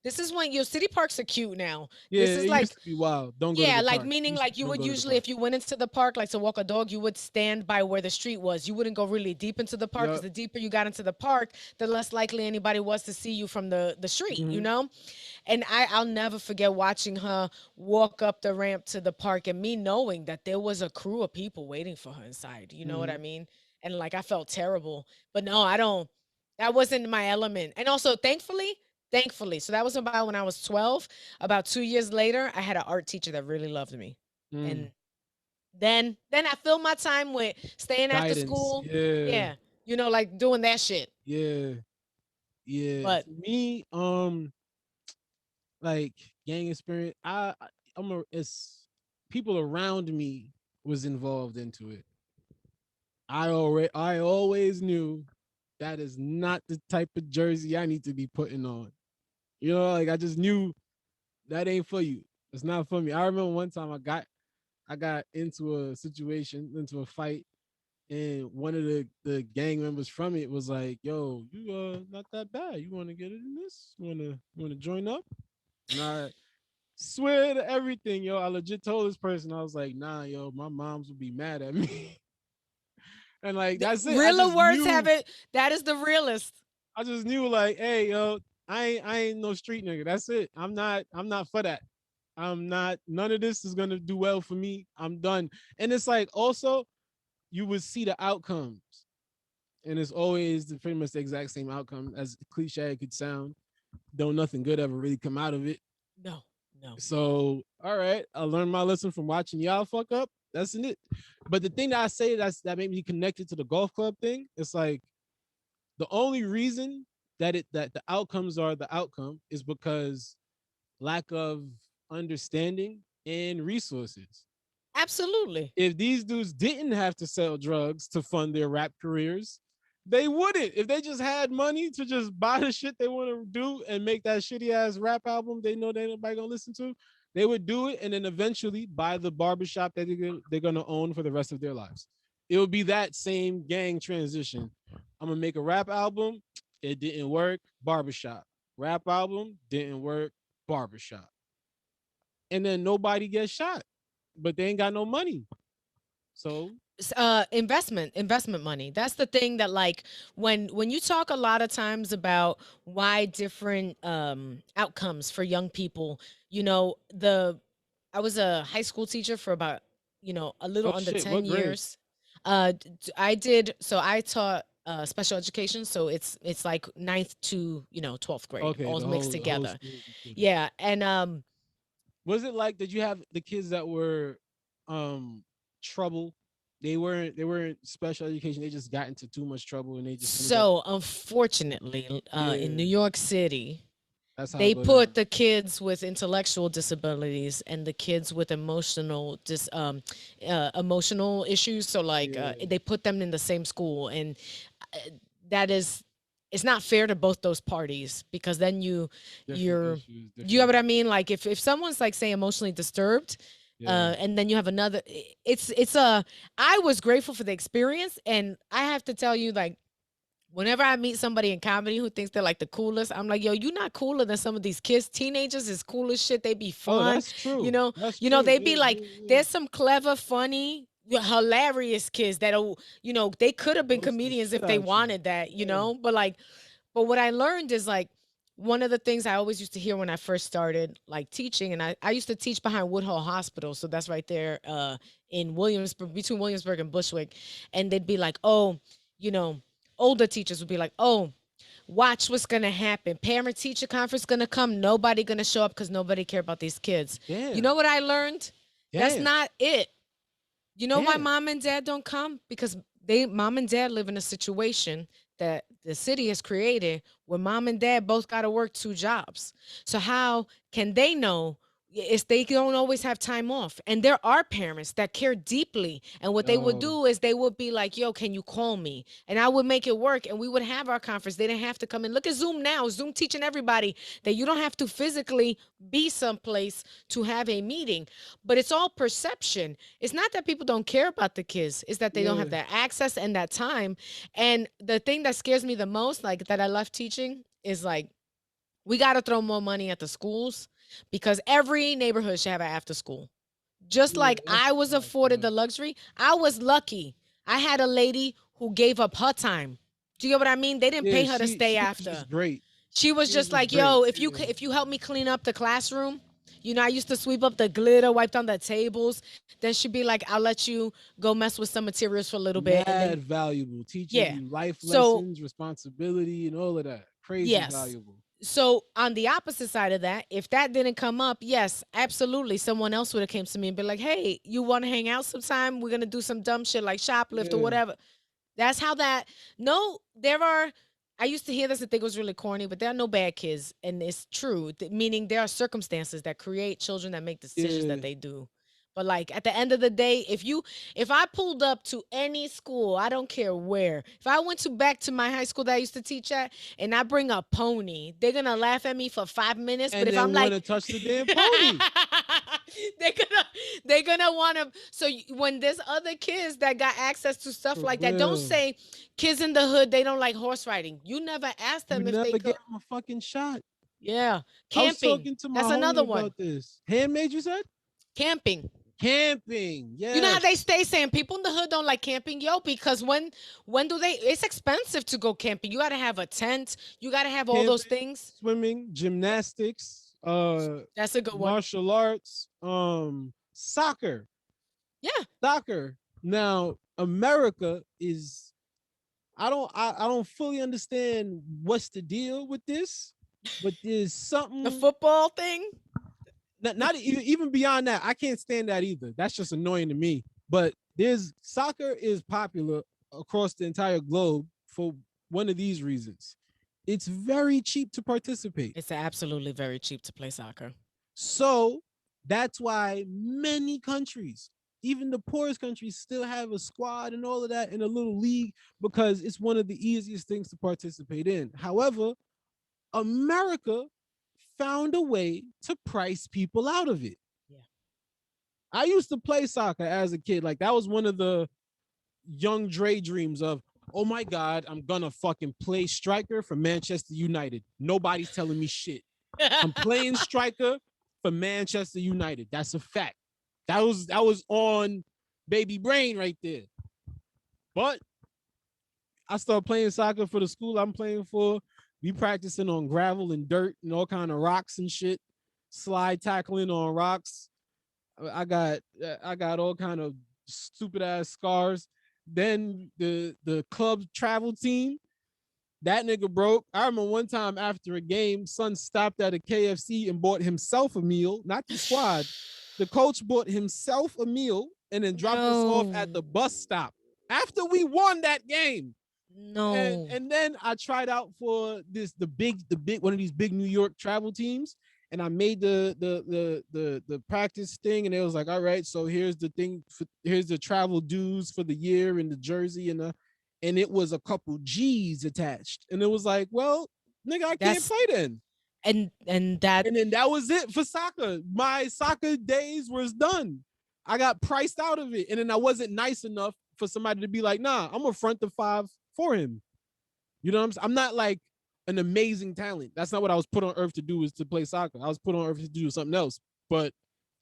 this is when your city parks are cute now. Yeah, This is it like, used to be wild. Don't go to yeah, the like park. meaning Used to like be, you don't would go to the usually, park. if you went into the park like to walk a dog, you would stand by where the street was. You wouldn't go really deep into the park because Yep. the deeper you got into the park, the less likely anybody was to see you from the street, Hmm. And I'll never forget watching her walk up the ramp to the park and me knowing that there was a crew of people waiting for her inside. You know what I Hmm. mean? And like I felt terrible. But no, I don't, that wasn't my element. And also thankfully, Thankfully. So that was about when I was 12. About 2 years later, I had an art teacher that really loved me. Mm. And then I filled my time with staying after Guidance. school. Yeah. Yeah. Like doing that shit. Yeah. Yeah. But For me, like gang experience, I'm a it's people around me was involved into it. I always knew that is not the type of jersey I need to be putting on. Like I just knew that ain't for you. It's not for me. I remember one time I got into a situation, into a fight, and one of the gang members from it was like, "Yo, you not that bad. You want to get in this? You want to join up?" And I swear to everything, yo. I legit told this person, I was like, "Nah, yo, my moms would be mad at me." And like that's it. realer words have it. That is the realest. I just knew like, hey, yo, I ain't no street nigga. That's it. I'm not for that. I'm not. None of this is gonna do well for me. I'm done. And it's like also you would see the outcomes, and it's always pretty much the exact same outcome. As cliche it could sound, don't nothing good ever really come out of it. No, no. So all right, I learned my lesson from watching y'all fuck up. That's it. But the thing that I say that made me connected to the golf club thing, it's like the only reason that the outcomes are the outcome is because lack of understanding and resources. Absolutely. If these dudes didn't have to sell drugs to fund their rap careers, they wouldn't. If they just had money to just buy the shit they want to do and make that shitty ass rap album they know they nobody gonna listen to, they would do it and then eventually buy the barbershop that they're gonna own for the rest of their lives. It would be that same gang transition. I'm gonna make a rap album. It didn't work. Barbershop. Rap album didn't work. Barbershop. And then nobody gets shot, but they ain't got no money. So Investment money. That's the thing that, like, when you talk a lot of times about why different outcomes for young people, the I was a high school teacher for about, a little oh under shit, 10 what grade? years. I taught special education, so it's like ninth to 12th grade, Okay, all the mixed whole together. school. Yeah, and Was it like, did you have the kids that were um trouble? They weren't special education. They just got into too much trouble and they just ended up. so unfortunately, in New Yeah, York City, that's how it they go down. put the kids with intellectual disabilities and the kids with emotional issues. So like Yeah, they put them in the same school, and uh, that is it's not fair to both those parties, because then different you're issues, you know different. what I mean? Like if someone's like, say, emotionally disturbed, Yeah, and then you have another, it's a I was grateful for the experience, and I have to tell you, like, whenever I meet somebody in comedy who thinks they're like the coolest, I'm like, yo, you not cooler than some of these kids. Teenagers is cool as shit. They be oh, fun. that's You true. know, That's true. they be Yeah, like, yeah, yeah. there's some clever, funny, hilarious kids that'll, they could have been Roast the comedians shit if they out you. wanted that, Yeah. but like, but what I learned is like, one of the things I always used to hear when I first started like teaching, and I used to teach behind Woodhull Hospital. So that's right there in Williamsburg, between Williamsburg and Bushwick. And they'd be like, oh, you know, older teachers would be like, oh, watch what's gonna happen. Parent teacher conference gonna come. Nobody gonna show up because nobody care about these kids. You Damn. know what I learned? That's Damn. not it. You know why Damn. mom and dad don't come? Because mom and dad live in a situation that the city has created where mom and dad both got to work two jobs. So how can they know? It's they don't always have time off. And there are parents that care deeply. And what they would Yo. do is they would be like, yo, can you call me? And I would make it work, and we would have our conference. They didn't have to come in. Look at Zoom now. Zoom teaching everybody that you don't have to physically be someplace to have a meeting. But it's all perception. It's not that people don't care about the kids. It's that they don't Yeah. have that access and that time. And the thing that scares me the most, like that I left teaching, is like, we got to throw more money at the schools, because every neighborhood should have an after school. Just Yeah. like That's I was facts, afforded yo. the luxury, I was lucky. I had a lady who gave up her time. Do you get what I mean? They didn't Yeah. pay her to She stay was just after. great. She was She was just just like, great. yo, Yeah. if you help me clean up the classroom, I used to sweep up the glitter, wipe down the tables. Then she'd be like, I'll let you go mess with some materials for a little bit. And Mad then, valuable, teaching yeah. you life So, lessons, responsibility, and all of that. Crazy yes. valuable. So on the opposite side of that, if that didn't come up, yes, absolutely, someone else would have came to me and be like, "Hey, you want to hang out sometime? We're gonna do some dumb shit like shoplift or Yeah. whatever." That's how that. No, there are. I used to hear this and think it was really corny, but there are no bad kids, and it's true. Meaning there are circumstances that create children that make decisions that Yeah. they do. But like at the end of the day, if I pulled up to any school, I don't care where. If I went to back to my high school that I used to teach at, and I bring a pony, they're gonna laugh at me for 5 minutes. But And if I'm then want like, to touch the damn pony. they're gonna they're gonna want to. So when there's other kids that got access to stuff For like that, don't real. say kids in the hood they don't like horse riding. You never asked You them if they never could. gave him a fucking shot. Yeah, I was camping. talking to my That's homie another one. about this. Handmade, you said? Camping. Camping. You know how Yes. they stay saying people in the hood don't like camping, yo, because when do they? It's expensive to go camping. You got to have a tent. You got to have all those Camping, things. swimming, gymnastics, That's a good one. martial arts, soccer. Yeah. Soccer. Now, America is I don't fully understand what's the deal with this, but there's something The football thing. not even beyond that. I can't stand that either. That's just annoying to me. But there's soccer is popular across the entire globe for one of these reasons. It's very cheap to participate. It's absolutely very cheap to play soccer. So that's why many countries, even the poorest countries, still have a squad and all of that in a little league because it's one of the easiest things to participate in. However, America found a way to price people out of it. Yeah. I used to play soccer as a kid. Like that was one of the young Dre dreams of, oh my God, I'm gonna fucking play striker for Manchester United. Nobody's telling me shit. I'm playing striker for Manchester United. That's a fact. That was on baby brain right there. But I started playing soccer for the school I'm playing for. We practicing on gravel and dirt and all kind of rocks and shit. Slide tackling on rocks. I got all kind of stupid ass scars. Then the club travel team, that nigga broke. I remember one time after a game, son stopped at a KFC and bought himself a meal, not the squad. The coach bought himself a meal and then dropped us off at the bus stop after we won that game. No. And then I tried out for the big one of these big New York travel teams, and I made the practice thing, and it was like, all right, so here's the thing, here's the travel dues for the year and the jersey and it was a couple G's attached, and it was like, well, nigga, I can't play then. And then that was it for soccer. My soccer days was done. I got priced out of it, and then I wasn't nice enough for somebody to be like, nah, I'm gonna front the five for him. You know what I'm saying? I'm not like an amazing talent. That's not what I was put on earth to do, is to play soccer. I was put on earth to do something else. But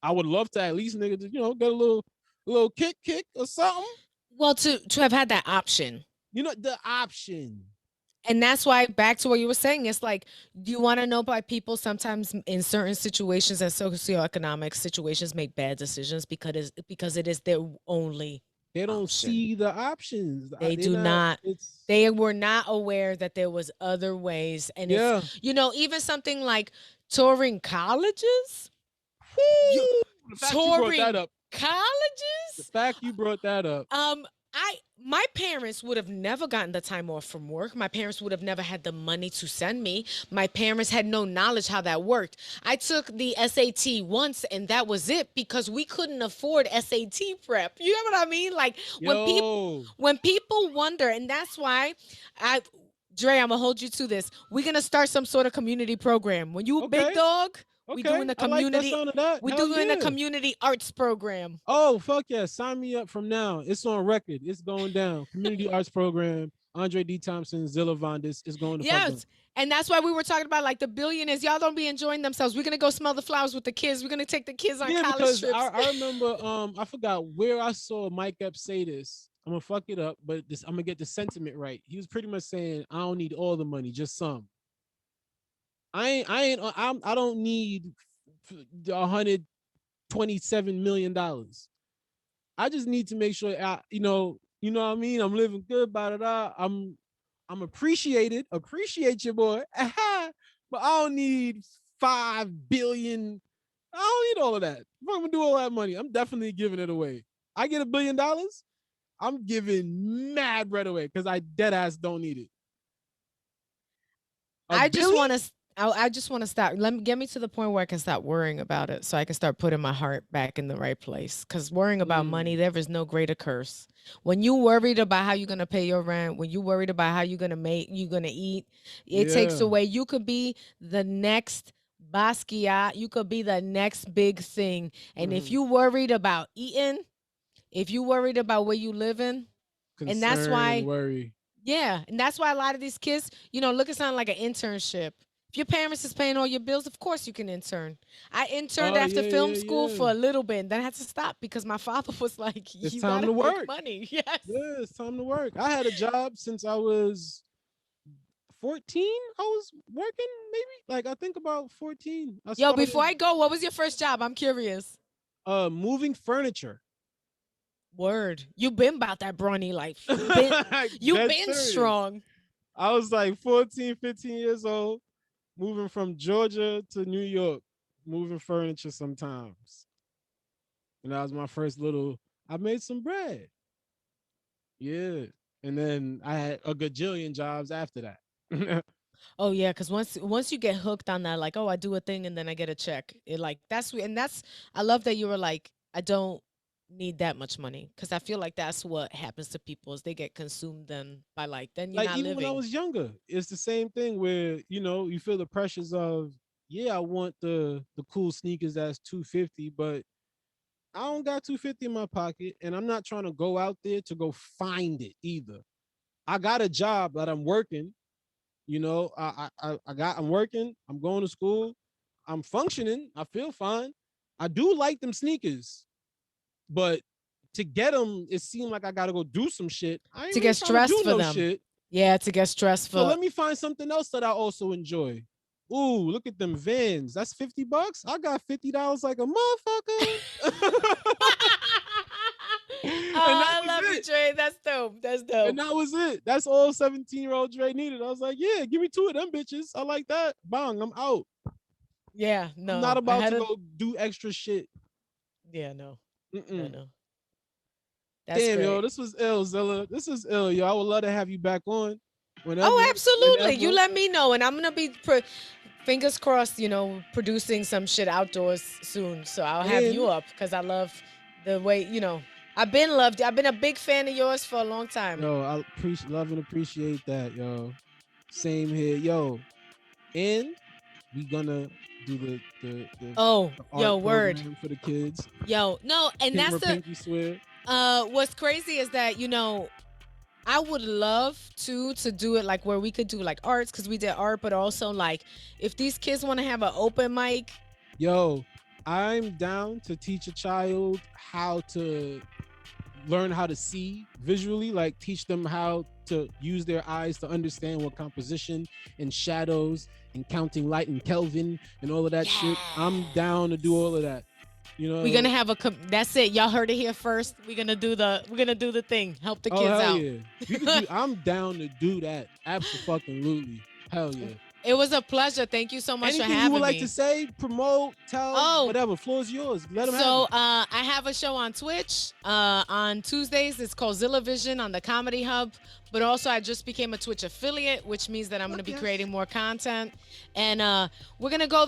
I would love to at least, nigga, get a little kick or something. Well, to have had that option. The option. And that's why, back to what you were saying, it's like, do you want to know why people sometimes in certain situations and socioeconomic situations make bad decisions because it is their only. They don't option. see the options. They do not. They were not aware that there was other ways. And yeah, it's, even something like touring colleges. The fact you brought that up. Colleges. The fact you brought that up. My parents would have never gotten the time off from work. My parents would have never had the money to send me. My parents had no knowledge how that worked. I took the SAT once and that was it because we couldn't afford SAT prep. You know what I mean? Like when people wonder, and that's why Dre, I'm gonna hold you to this. We're gonna start some sort of community program. When you a big dog, we doing the community. We doing a community arts program. Oh fuck yeah! Sign me up from now. It's on record. It's going down. Community arts program. Andre D. Thompson, Zilla Vodnas is going to. Yes, and that's why we were talking about like the billionaires. Y'all don't be enjoying themselves. We're gonna go smell the flowers with the kids. We're gonna take the kids on college trips. I remember. I forgot where I saw Mike Epps say this. I'm gonna fuck it up, but I'm gonna get the sentiment right. He was pretty much saying, "I don't need all the money, just some." I don't need $127 million. I just need to make sure you know what I mean? I'm living good, I'm appreciated. Appreciate you, boy. But I don't need 5 billion. I don't need all of that. If I'm gonna do all that money, I'm definitely giving it away. I get $1 billion, I'm giving mad bread away because I dead ass don't need it. I just want to. I just want to stop. Let me get me to the point where I can stop worrying about it, so I can start putting my heart back in the right place. Because worrying about money, there is no greater curse. When you worried about how you're gonna pay your rent, when you worried about how you're gonna eat, it takes away. You could be the next Basquiat. You could be the next big thing. And if you worried about eating, if you worried about where you living, and that's why worry. Yeah, and that's why a lot of these kids, look at something like an internship. If your parents is paying all your bills, of course you can intern. I interned after film school for a little bit, and then I had to stop because my father was like, "You time gotta to make work. money." Yes. Yeah, it's time to work. I had a job since I was 14. I was working maybe I think about 14. Yo, before I go, what was your first job? I'm curious. Moving furniture. Word. You been about that brawny life. You been strong. I was like 14, 15 years old, moving from Georgia to New York, moving furniture sometimes. And that was my first I made some bread. Yeah. And then I had a gajillion jobs after that. Oh yeah, because once you get hooked on that, like, oh, I do a thing and then I get a check. I love that you were like, I don't need that much money, because I feel like that's what happens to people is they get consumed then by then you're not even living. when I was younger, it's the same thing where you feel the pressures of I want the cool sneakers that's $250, but I don't got $250 in my pocket, and I'm not trying to go out there to go find it either. I got a job that I'm working. I'm working. I'm going to school. I'm functioning. I feel fine. I do like them sneakers, but to get them, it seemed like I got to go do some shit. I ain't to get stressed for them. Shit. Yeah, to get stressed for. So let me find something else that I also enjoy. Ooh, look at them Vans. That's $50. I got $50 like a motherfucker. I love it, Dre. That's dope. That's dope. And that was it. That's all 17-year-old Dre needed. I was like, yeah, give me 2 of them bitches. I like that. Bang, I'm out. Yeah, no. I'm not about to go do extra shit. Yeah, no. No. That's damn, great. Yo, this was ill, Zilla. This is ill, yo. I would love to have you back on. Whenever, absolutely. You let me know, and I'm gonna be fingers crossed. Producing some shit outdoors soon, so I'll have you up because I love the way I've been loved. I've been a big fan of yours for a long time. Yo, I love and appreciate that, yo. Same here, yo. And we gonna do the art word for the kids. Yo, no, and Pink that's pinky swear. What's crazy is that I would love to do it where we could do arts, because we did art, but also if these kids want to have an open mic. Yo, I'm down to teach a child how to learn how to see visually, teach them how to use their eyes to understand what composition and shadows and counting light and Kelvin and all of that shit. I'm down to do all of that. We're gonna have that's it. Y'all heard it here first. We're gonna do the thing. Help the kids out. Yeah. I'm down to do that. Absolutely. Hell yeah. It was a pleasure. Thank you so much for having me. Anything you would like to say, promote, tell, whatever. Floor's yours. Let them have it. I have a show on Twitch on Tuesdays. It's called Zilla Vision on the Comedy Hub. But also, I just became a Twitch affiliate, which means that I'm going to be creating more content. And we're gonna go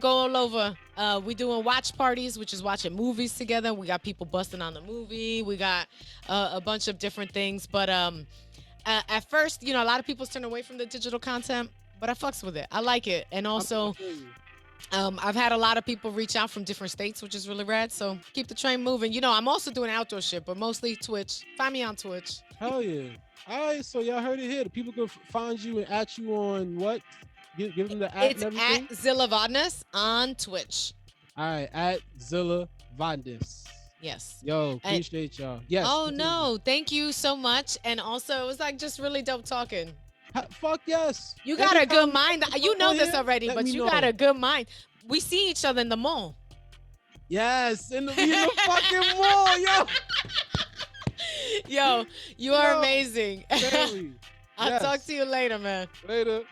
all over. We're doing watch parties, which is watching movies together. We got people busting on the movie. We got a bunch of different things. But at first, a lot of people turn away from the digital content, but I fucks with it. I like it. And also, I've had a lot of people reach out from different states, which is really rad. So keep the train moving. I'm also doing outdoor shit, but mostly Twitch. Find me on Twitch. Hell yeah. All right, so y'all heard it here. The people can find you and at you on what? Give them the at It's and everything. at Zilla Vodnas on Twitch. All right, at Zilla Vodnas. Yes. Yo, appreciate y'all. Yes. Oh, no. Thank you so much. And also, it was just really dope talking. Fuck yes. You got a good mind. You know this already, but you got a good mind. We see each other in the mall. Yes, in the fucking mall, yo. Yo, you are amazing. Really. I'll talk to you later, man. Later.